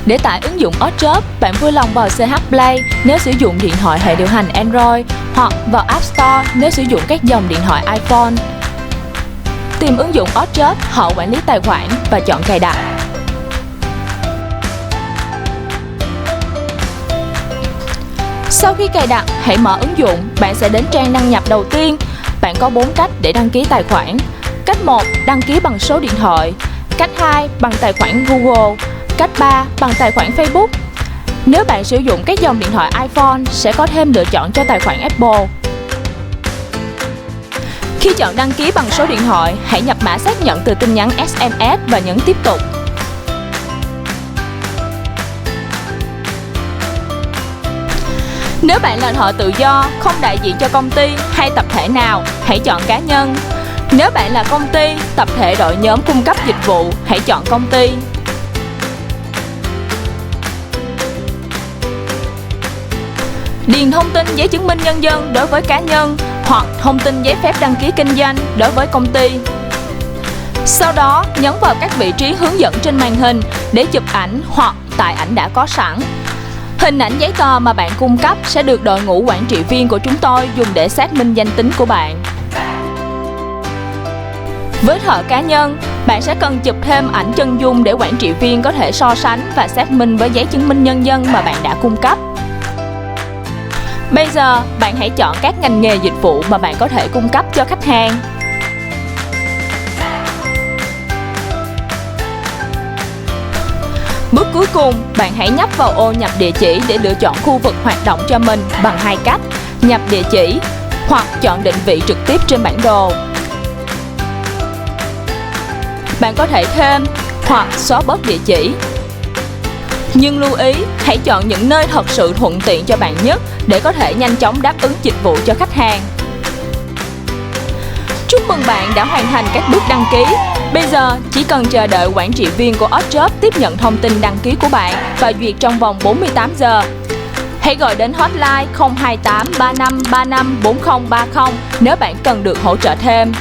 Để tải ứng dụng Oddjob, bạn vui lòng vào CH Play nếu sử dụng điện thoại hệ điều hành Android hoặc vào App Store nếu sử dụng các dòng điện thoại iPhone. Tìm ứng dụng Oddjob, họ quản lý tài khoản và chọn cài đặt. Sau khi cài đặt, hãy mở ứng dụng, bạn sẽ đến trang đăng nhập đầu tiên. Bạn có 4 cách để đăng ký tài khoản. Cách 1, đăng ký bằng số điện thoại. Cách 2, bằng tài khoản Google. Cách 3, bằng tài khoản Facebook. Nếu bạn sử dụng các dòng điện thoại iPhone, sẽ có thêm lựa chọn cho tài khoản Apple. Khi chọn đăng ký bằng số điện thoại, hãy nhập mã xác nhận từ tin nhắn SMS và nhấn tiếp tục. Nếu bạn là thợ tự do, không đại diện cho công ty hay tập thể nào, hãy chọn cá nhân. Nếu bạn là công ty, tập thể, đội nhóm cung cấp dịch vụ, hãy chọn công ty. Điền thông tin giấy chứng minh nhân dân đối với cá nhân hoặc thông tin giấy phép đăng ký kinh doanh đối với công ty. Sau đó, nhấn vào các vị trí hướng dẫn trên màn hình để chụp ảnh hoặc tải ảnh đã có sẵn. Hình ảnh giấy tờ mà bạn cung cấp sẽ được đội ngũ quản trị viên của chúng tôi dùng để xác minh danh tính của bạn. Với thợ cá nhân, bạn sẽ cần chụp thêm ảnh chân dung để quản trị viên có thể so sánh và xác minh với giấy chứng minh nhân dân mà bạn đã cung cấp. Bây giờ, bạn hãy chọn các ngành nghề dịch vụ mà bạn có thể cung cấp cho khách hàng. Bước cuối cùng, bạn hãy nhấp vào ô nhập địa chỉ để lựa chọn khu vực hoạt động cho mình bằng 2 cách: nhập địa chỉ hoặc chọn định vị trực tiếp trên bản đồ. Bạn có thể thêm hoặc xóa bớt địa chỉ. Nhưng lưu ý, hãy chọn những nơi thật sự thuận tiện cho bạn nhất để có thể nhanh chóng đáp ứng dịch vụ cho khách hàng. Chúc mừng bạn đã hoàn thành các bước đăng ký. Bây giờ, chỉ cần chờ đợi quản trị viên của Oddjob tiếp nhận thông tin đăng ký của bạn và duyệt trong vòng 48 giờ. Hãy gọi đến hotline 028 35 35 4030 nếu bạn cần được hỗ trợ thêm.